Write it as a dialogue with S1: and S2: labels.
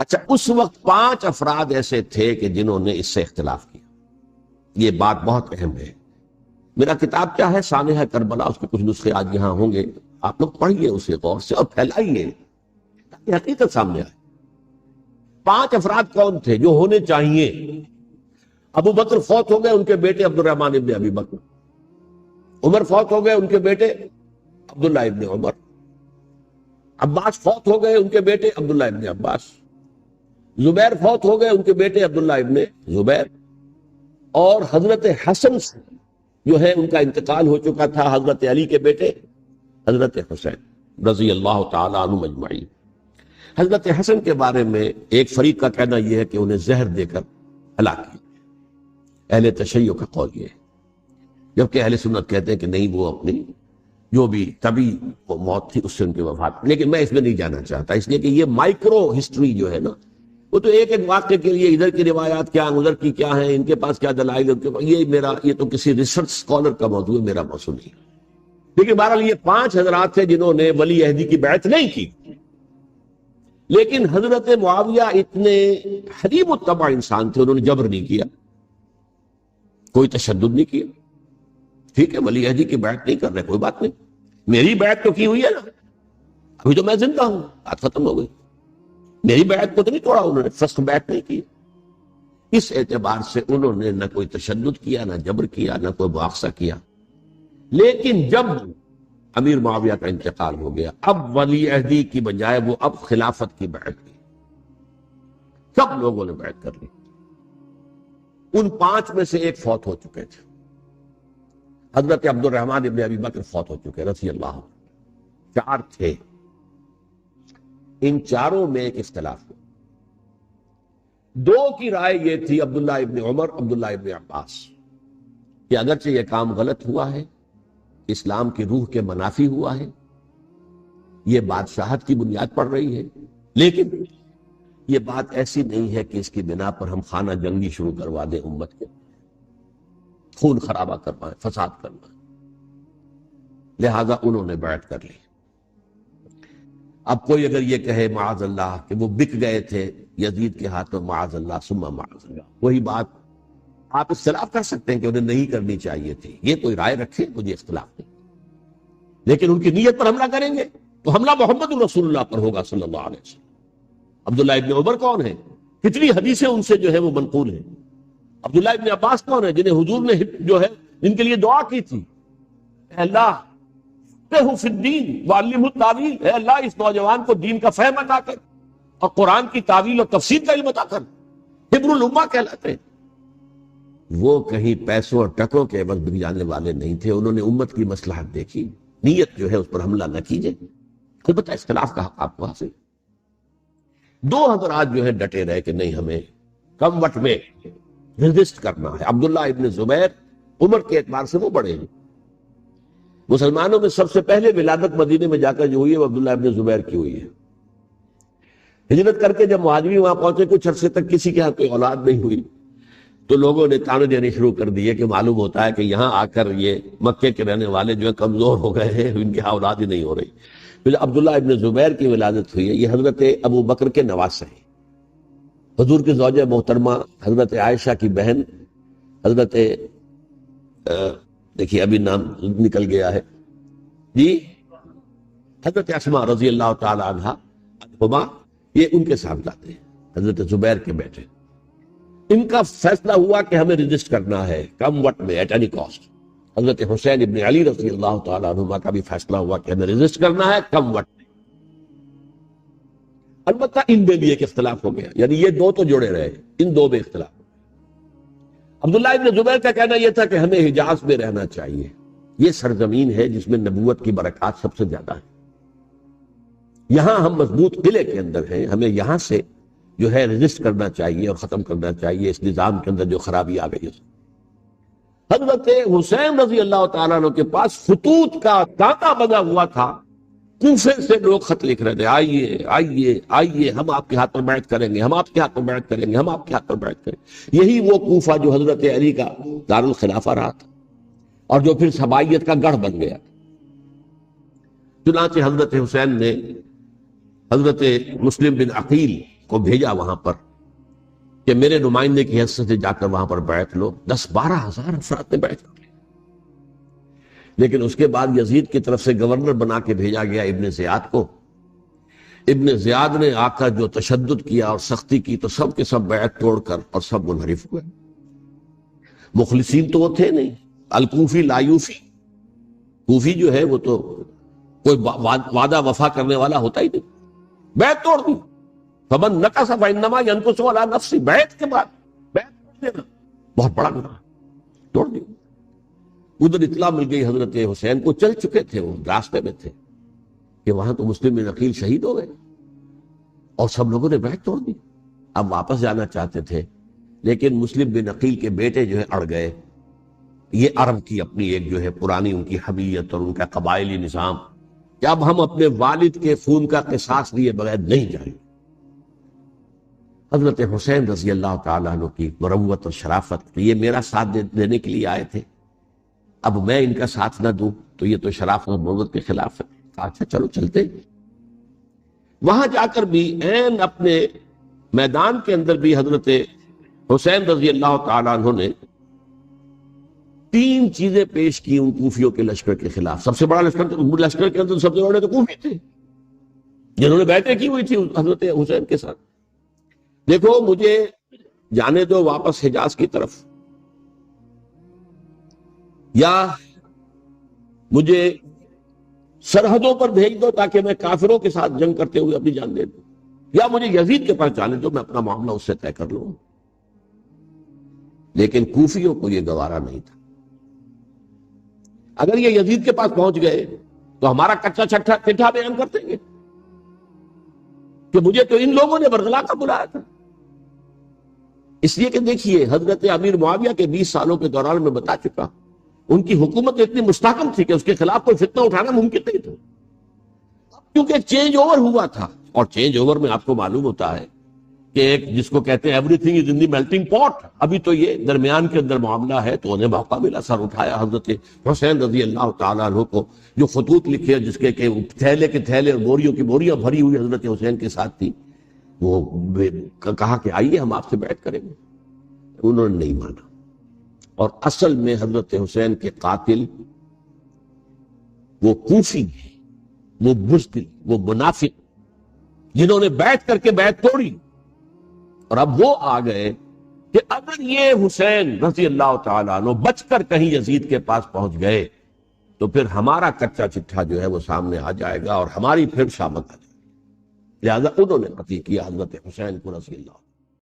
S1: اچھا، اس وقت 5 افراد ایسے تھے کہ جنہوں نے اس سے اختلاف کیا. یہ بات بہت اہم ہے. میرا کتاب کیا ہے سانحہ کربلا، اس کے کچھ نسخے آج یہاں ہوں گے، آپ لوگ پڑھیے اسے غور سے اور پھیلائیے تاکہ حقیقت سامنے آئے. 5 افراد کون تھے جو ہونے چاہیے؟ ابو بکر فوت ہو گئے، ان کے بیٹے عبد الرحمن ابن ابی بکر. عمر فوت ہو گئے، ان کے بیٹے عبداللہ ابن عمر. عباس فوت ہو گئے، ان کے بیٹے عبداللہ ابن عباس. زبیر فوت ہو گئے، ان کے بیٹے عبداللہ ابن زبیر. اور حضرت حسن سے جو ہے ان کا انتقال ہو چکا تھا، حضرت علی کے بیٹے حضرت حسین رضی اللہ تعالی عنہ مجمعین. حضرت حسن کے بارے میں ایک فریق کا کہنا یہ ہے کہ انہیں زہر دے کر ہلاک کیا. اہل تشیع کا قول یہ ہے، جبکہ اہل سنت کہتے ہیں کہ نہیں، وہ اپنی جو بھی طبی موت تھی اس سے ان کی وفات. لیکن میں اس میں نہیں جانا چاہتا، اس لیے کہ یہ مائکرو ہسٹری جو ہے نا، وہ تو ایک ایک واقعے کے لیے ادھر کی روایات کیا، ادھر کی کیا ہیں، ان کے پاس کیا دلائل، یہ تو کسی ریسرچ اسکالر کا موضوع ہے، میرا موضوع نہیں. لیکن بہرحال یہ 5 حضرات تھے جنہوں نے ولی عہدی کی بیعت نہیں کی. لیکن حضرت معاویہ اتنے حلیم الطبع انسان تھے، انہوں نے جبر نہیں کیا، کوئی تشدد نہیں کیا. ٹھیک ہے، ولی عہدی کی بیعت نہیں کر رہے، کوئی بات نہیں، میری بیعت تو کی ہوئی ہے نا، ابھی تو میں زندہ ہوں، بات ختم ہو گئی. میری بیعت کو تو نہیں توڑا انہوں نے، فسخ بیعت نہیں کی. اس اعتبار سے انہوں نے نہ کوئی تشدد کیا، نہ جبر کیا، نہ کوئی مواخذہ کیا. لیکن جب امیر معاویہ کا انتقال ہو گیا، اب ولی عہدی کی بجائے وہ اب خلافت کی بیعت کی. سب لوگوں نے بیعت کر لی. ان 5 میں سے ایک فوت ہو چکے تھے، حضرت عبد الرحمن ابن ابی بکر فوت ہو چکے رضی اللہ عنہ. 4 تھے، ان 4 میں ایک اختلاف ہوا. 2 کی رائے یہ تھی، عبداللہ ابن عمر، عبداللہ ابن عباس، کہ اگرچہ یہ کام غلط ہوا ہے، اسلام کی روح کے منافی ہوا ہے، یہ بادشاہت کی بنیاد پڑ رہی ہے، لیکن یہ بات ایسی نہیں ہے کہ اس کی بنا پر ہم خانہ جنگی شروع کروا دیں، امت کے خون خرابہ کروائیں، فساد کروائیں. لہذا انہوں نے بیعت کر لی. اب کوئی اگر یہ کہے معاذ اللہ کہ وہ بک گئے تھے یزید کے ہاتھوں، معاذ اللہ ثم معاذ اللہ، وہی بات آپ اختلاف کر سکتے ہیں کہ انہیں نہیں کرنی چاہیے تھی، یہ کوئی رائے رکھے، مجھے اختلاف نہیں. لیکن ان کی نیت پر حملہ کریں گے تو حملہ محمد رسول اللہ پر ہوگا صلی اللہ علیہ وسلم. عبداللہ ابن عمر کون ہیں؟ کتنی حدیثیں ان سے جو ہے وہ منقول ہیں. عبداللہ ابن عباس کون ہیں؟ جنہیں حضور نے جو ہے جن کے لیے دعا کی تھی، اے اللہ فقہہ فی الدین وعلمہ التاویل، اے اللہ اس نوجوان کو دین کا فہم عطا کر اور قرآن کی تعویل اور تفسیر کا علم عطا کر. حبر الامہ کہلاتے ہیں. وہ کہیں پیسوں اور ٹکوں کے عوض بک جانے والے نہیں تھے، انہوں نے امت کی مصلحت دیکھی. نیت جو ہے اس پر حملہ نہ کیجئے، البتہ اختلاف کا حق آپ کو حاصل. 2 حضرات جو ہے ڈٹے رہے کہ نہیں، ہمیں کم وقت میں ریزسٹ کرنا ہے. عبداللہ ابن زبیر عمر کے اعتبار سے وہ بڑے ہیں. مسلمانوں میں سب سے پہلے ولادت مدینے میں جا کر جو ہوئی ہے وہ عبداللہ ابن زبیر کی ہوئی ہے. ہجرت کر کے جب مہاجرین وہاں پہنچے، کچھ عرصے تک کسی کے ہاں کوئی اولاد نہیں ہوئی، تو لوگوں نے تانے دینے شروع کر دیے کہ معلوم ہوتا ہے کہ یہاں آ کر یہ مکے کے رہنے والے جو ہے کمزور ہو گئے ہیں، ان کی اولاد ہی نہیں ہو رہی. پھر عبداللہ ابن زبیر کی ولادت ہوئی ہے. یہ حضرت ابو بکر کے نواسے ہیں، حضور کی زوجہ محترمہ حضرت عائشہ کی بہن، حضرت دیکھیے ابھی نام نکل گیا ہے جی، حضرت اسماء رضی اللہ تعالی عنہا، یہ ان کے صاحبزادے ہیں، حضرت زبیر کے بیٹے. ان کا فیصلہ ہوا کہ ہمیں رجسٹ کرنا ہے کم وقت میں، ایٹ اینی کاسٹ. حضرت حسین ابن علی رضی اللہ تعالیٰ عنہما کا بھی فیصلہ ہوا کہ ہمیں رجسٹ کرنا ہے کم وقت میں. البتہ ان میں بھی ایک اختلاف ہو گیا، یعنی یہ 2 تو جڑے رہے، ان 2 میں اختلاف. عبداللہ ابن زبیر کا کہنا یہ تھا کہ ہمیں حجاز میں رہنا چاہیے، یہ سرزمین ہے جس میں نبوت کی برکات سب سے زیادہ ہے، یہاں ہم مضبوط قلعے کے اندر ہیں، ہمیں یہاں سے جو ہے رجسٹ کرنا چاہیے اور ختم کرنا چاہیے اس نظام کے اندر جو خرابی آ گئی ہے. حضرت حسین رضی اللہ تعالیٰ عنہ کے پاس خطوط کا تانتا بنا ہوا تھا، کوفے سے لوگ خط لکھ رہے تھے، آئیے آئیے آئیے، ہم آپ کے ہاتھ پر بیعت کریں گے، ہم آپ کے ہاتھ پر بیعت کریں گے، ہم آپ کے ہاتھ پر بیعت کریں گے. یہی وہ کوفہ جو حضرت علی کا دارالخلافہ رہا تھا اور جو پھر سبائیت کا گڑھ بن گیا. چنانچہ حضرت حسین نے حضرت مسلم بن عقیل کو بھیجا وہاں پر کہ میرے نمائندے کی حیثیت سے جا کر وہاں پر بیعت لو. 10-12 ہزار افراد نے بیعت کر لی. لیکن اس کے بعد یزید کی طرف سے گورنر بنا کے بھیجا گیا ابن زیاد کو. ابن زیاد نے آ کر جو تشدد کیا اور سختی کی تو سب کے سب بیعت توڑ کر اور سب منحرف ہوئے. مخلصین تو وہ تھے نہیں. الکوفی لایوفی، کوفی جو ہے وہ تو کوئی وعدہ وفا کرنے والا ہوتا ہی نہیں. بیعت توڑ دی. فمن نقص فانما ينقص على نفسه. بیعت کے بعد بیعت توڑ دینا بہت بڑا گناہ. توڑ دی. ادھر اطلاع مل گئی حضرت حسین کو، چل چکے تھے، وہ راستے میں تھے کہ وہاں تو مسلم بن عقیل شہید ہو گئے اور سب لوگوں نے بیعت توڑ دی. اب واپس جانا چاہتے تھے لیکن مسلم بن عقیل کے بیٹے جو ہے اڑ گئے. یہ عرب کی اپنی ایک جو ہے پرانی ان کی حمیت اور ان کا قبائلی نظام کہ اب ہم اپنے والد کے خون کا قصاص لیے بغیر نہیں جائیں گے. حضرت حسین رضی اللہ تعالیٰ عنہ کی مروت اور شرافت، یہ میرا ساتھ دینے کے لیے آئے تھے، اب میں ان کا ساتھ نہ دوں تو یہ تو شرافت اور مروت کے خلاف ہے. اچھا چلو چلتے. وہاں جا کر بھی عین اپنے میدان کے اندر بھی حضرت حسین رضی اللہ تعالیٰ عنہ نے 3 چیزیں پیش کی ان کوفیوں کے لشکر کے خلاف. سب سے بڑا لشکر کے اندر سب سے بڑے تو کوفی تھے جنہوں نے بیعتیں کی ہوئی تھی حضرت حسین کے ساتھ. دیکھو مجھے جانے دو واپس حجاز کی طرف، یا مجھے سرحدوں پر بھیج دو تاکہ میں کافروں کے ساتھ جنگ کرتے ہوئے اپنی جان دے دوں، یا مجھے یزید کے پاس جانے دو، میں اپنا معاملہ اس سے طے کر لوں. لیکن کوفیوں کو یہ گوارا نہیں تھا. اگر یہ یزید کے پاس پہنچ گئے تو ہمارا کچا چٹھا بیان کر دیں گے کہ مجھے تو ان لوگوں نے برغلا کا بلایا تھا. اس لیے کہ دیکھیے حضرت امیر معاویہ کے 20 سالوں کے دوران میں بتا چکا ان کی حکومت اتنی مستحکم تھی کہ اس کے خلاف کوئی فتنہ اٹھانا ممکن نہیں تھا، کیونکہ ایک چینج اوور ہوا تھا. اور چینج اوور میں آپ کو معلوم ہوتا ہے کہ ایک جس کو کہتے ہیں every thing is in the melting پاٹ. ابھی تو یہ درمیان کے اندر معاملہ ہے تو انہیں موقع ملا. سر اٹھایا حضرت حسین رضی اللہ تعالیٰ عنہ کو، جو خطوط لکھے جس کے کہ تھیلے کے تھیلے اور بوریوں کی بوریاں بھری ہوئی حضرت حسین کے ساتھ تھی، وہ کہا کہ آئیے ہم آپ سے بیعت کریں گے. انہوں نے نہیں مانا. اور اصل میں حضرت حسین کے قاتل وہ کوفی ہیں، وہ بزدل، وہ منافق جنہوں نے بیعت کر کے بیعت توڑی. اور اب وہ آ گئے کہ اگر یہ حسین رضی اللہ تعالیٰ عنہ بچ کر کہیں یزید کے پاس پہنچ گئے تو پھر ہمارا کچا چٹھا جو ہے وہ سامنے آ جائے گا اور ہماری پھر شامت آ جائے گی. لہذا انہوں نے قتل کیا حضرت حسین کو رضی اللہ.